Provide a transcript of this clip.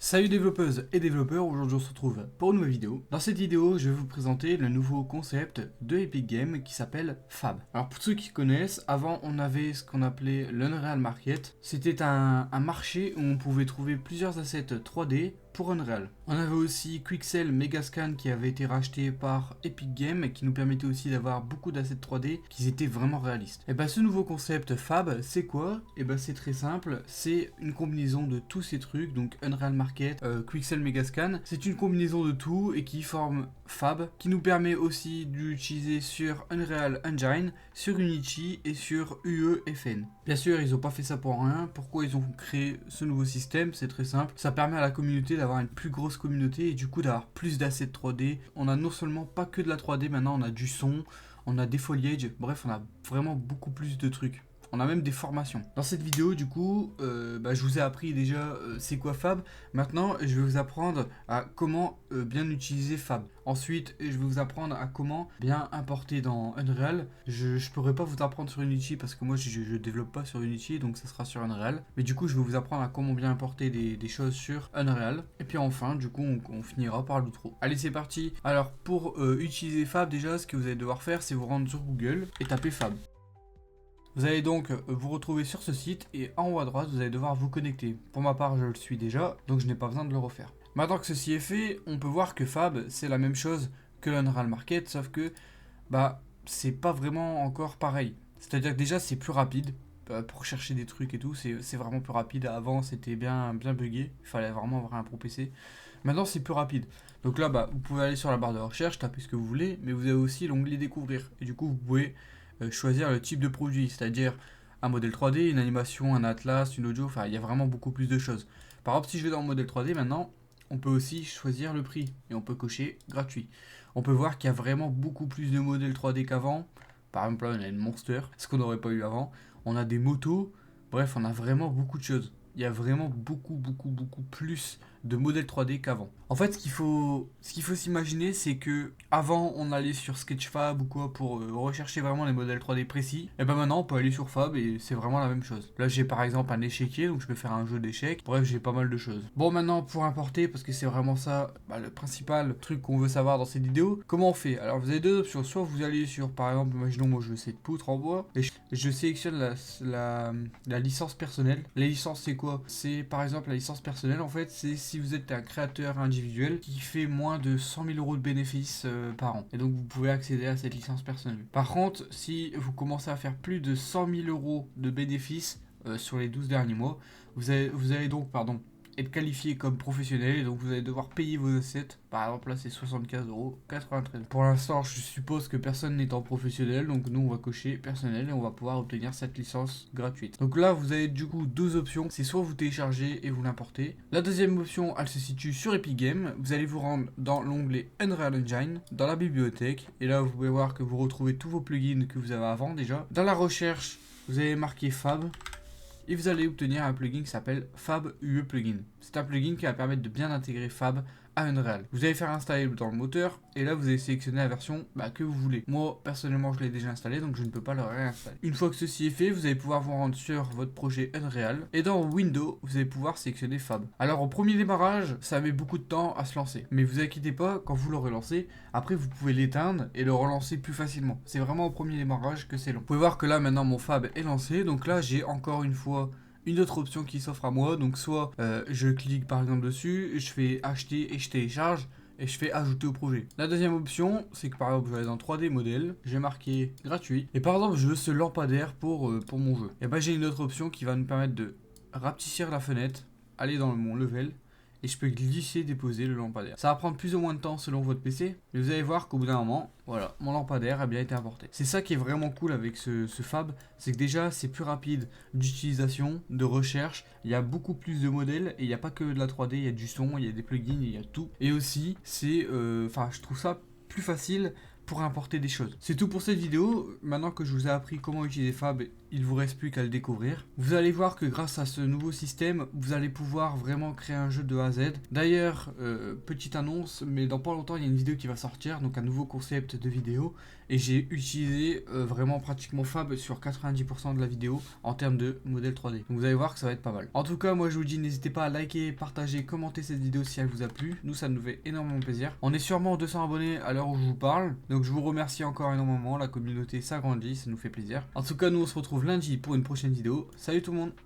Salut développeuses et développeurs, aujourd'hui on se retrouve pour une nouvelle vidéo. Dans cette vidéo, je vais vous présenter le nouveau concept de Epic Games qui s'appelle Fab. Alors pour ceux qui connaissent, avant on avait ce qu'on appelait l'Unreal Market. C'était un marché où on pouvait trouver plusieurs assets 3D pour Unreal. On avait aussi Quixel Megascan qui avait été racheté par Epic Games et qui nous permettait aussi d'avoir beaucoup d'assets 3D qui étaient vraiment réalistes. Et bah ce nouveau concept Fab, c'est quoi? Et bah c'est très simple, c'est une combinaison de tous ces trucs, donc Unreal Market, Quixel Megascan, c'est une combinaison de tout et qui forme Fab, qui nous permet aussi d'utiliser sur Unreal Engine, sur Unity et sur UEFN. Bien sûr, ils n'ont pas fait ça pour rien. Pourquoi ils ont créé ce nouveau système? C'est très simple. Ça permet à la communauté d'avoir une plus grosse communauté et du coup d'avoir plus d'assets 3D. On a non seulement pas que de la 3D, maintenant on a du son, on a des foliages, bref, on a vraiment beaucoup plus de trucs. On a même des formations. Dans cette vidéo, du coup, je vous ai appris déjà c'est quoi Fab. Maintenant, je vais vous apprendre à comment bien utiliser Fab. Ensuite, je vais vous apprendre à comment bien importer dans Unreal. Je ne pourrai pas vous apprendre sur Unity parce que moi, je ne développe pas sur Unity, donc ça sera sur Unreal. Mais du coup, je vais vous apprendre à comment bien importer des choses sur Unreal. Et puis enfin, du coup, on finira par l'outro. Allez, c'est parti. Alors, pour utiliser Fab, déjà, ce que vous allez devoir faire, c'est vous rendre sur Google et taper Fab. Vous allez donc vous retrouver sur ce site et en haut à droite, vous allez devoir vous connecter. Pour ma part, je le suis déjà, donc je n'ai pas besoin de le refaire. Maintenant que ceci est fait, on peut voir que Fab, c'est la même chose que l'Unreal Market, sauf que c'est pas vraiment encore pareil. C'est-à-dire que déjà, c'est plus rapide. Pour chercher des trucs et tout, c'est vraiment plus rapide. Avant, c'était bien buggé. Il fallait vraiment avoir un pro PC. Maintenant, c'est plus rapide. Donc là, vous pouvez aller sur la barre de recherche, taper ce que vous voulez, mais vous avez aussi l'onglet découvrir. Et du coup, vous pouvez choisir le type de produit, c'est-à-dire un modèle 3D, une animation, un atlas, une audio, enfin il y a vraiment beaucoup plus de choses. Par exemple, si je vais dans le modèle 3D maintenant, on peut aussi choisir le prix et on peut cocher gratuit. On peut voir qu'il y a vraiment beaucoup plus de modèles 3D qu'avant. Par exemple, là on a une Monster, ce qu'on n'aurait pas eu avant. On a des motos, bref, on a vraiment beaucoup de choses. Il y a vraiment beaucoup plus de modèles 3D qu'avant. En fait, ce qu'il faut s'imaginer, c'est que avant, on allait sur Sketchfab ou quoi pour rechercher vraiment les modèles 3D précis. Et maintenant, on peut aller sur Fab et c'est vraiment la même chose. Là, j'ai par exemple un échiquier, donc je peux faire un jeu d'échecs. Bref, j'ai pas mal de choses. Bon, maintenant, pour importer, parce que c'est vraiment ça le principal truc qu'on veut savoir dans cette vidéo, comment on fait? Alors, vous avez deux options. Soit vous allez sur, par exemple, imaginons, moi je veux cette poutre en bois, et je sélectionne la licence personnelle. La licence, c'est quoi? C'est par exemple la licence personnelle, en fait, c'est si vous êtes un créateur individuel qui fait moins de 100 000 euros de bénéfices par an. Et donc vous pouvez accéder à cette licence personnelle. Par contre, si vous commencez à faire plus de 100 000 euros de bénéfices sur les 12 derniers mois, vous allez donc être qualifié comme professionnel et donc vous allez devoir payer vos assets. Par exemple là c'est 75,93 €. Pour l'instant je suppose que personne n'est en professionnel, donc nous on va cocher personnel et on va pouvoir obtenir cette licence gratuite. Donc là vous avez du coup deux options, c'est soit vous téléchargez et vous l'importez. La deuxième option elle se situe sur Epic Games, vous allez vous rendre dans l'onglet Unreal Engine, dans la bibliothèque, et là vous pouvez voir que vous retrouvez tous vos plugins que vous avez avant déjà. Dans la recherche vous allez marquer Fab, et vous allez obtenir un plugin qui s'appelle Fab UE Plugin. C'est un plugin qui va permettre de bien intégrer Fab à Unreal. Vous allez faire installer dans le moteur et là vous allez sélectionner la version que vous voulez. Moi personnellement je l'ai déjà installé donc je ne peux pas le réinstaller. Une fois que ceci est fait, vous allez pouvoir vous rendre sur votre projet Unreal et dans Windows vous allez pouvoir sélectionner Fab. Alors au premier démarrage ça met beaucoup de temps à se lancer, mais vous inquiétez pas, quand vous l'aurez lancé, après vous pouvez l'éteindre et le relancer plus facilement. C'est vraiment au premier démarrage que c'est long. Vous pouvez voir que là maintenant mon Fab est lancé, donc là j'ai encore une fois une autre option qui s'offre à moi, donc soit je clique par exemple dessus, je fais acheter et je télécharge et je fais ajouter au projet. La deuxième option, c'est que par exemple je vais aller dans 3D modèle, j'ai marqué gratuit, et par exemple je veux ce lampadaire pour mon jeu. Et j'ai une autre option qui va nous permettre de rapetissir la fenêtre, aller dans mon level, et je peux glisser, déposer le lampadaire. Ça va prendre plus ou moins de temps selon votre PC, mais vous allez voir qu'au bout d'un moment, voilà, mon lampadaire a bien été importé. C'est ça qui est vraiment cool avec ce Fab, c'est que déjà c'est plus rapide d'utilisation, de recherche, il y a beaucoup plus de modèles, et il n'y a pas que de la 3D, il y a du son, il y a des plugins, il y a tout. Et aussi, je trouve ça plus facile pour importer des choses. C'est tout pour cette vidéo. Maintenant que je vous ai appris comment utiliser Fab, il vous reste plus qu'à le découvrir. Vous allez voir que grâce à ce nouveau système, vous allez pouvoir vraiment créer un jeu de A à Z. D'ailleurs, petite annonce, mais dans pas longtemps, il y a une vidéo qui va sortir, donc un nouveau concept de vidéo. Et j'ai utilisé vraiment pratiquement Fab sur 90% de la vidéo en termes de modèle 3D. Donc vous allez voir que ça va être pas mal. En tout cas, moi je vous dis, n'hésitez pas à liker, partager, commenter cette vidéo si elle vous a plu. Nous, ça nous fait énormément plaisir. On est sûrement 200 abonnés à l'heure où je vous parle. Donc je vous remercie encore énormément. La communauté s'agrandit, ça nous fait plaisir. En tout cas, nous on se retrouve lundi pour une prochaine vidéo. Salut tout le monde!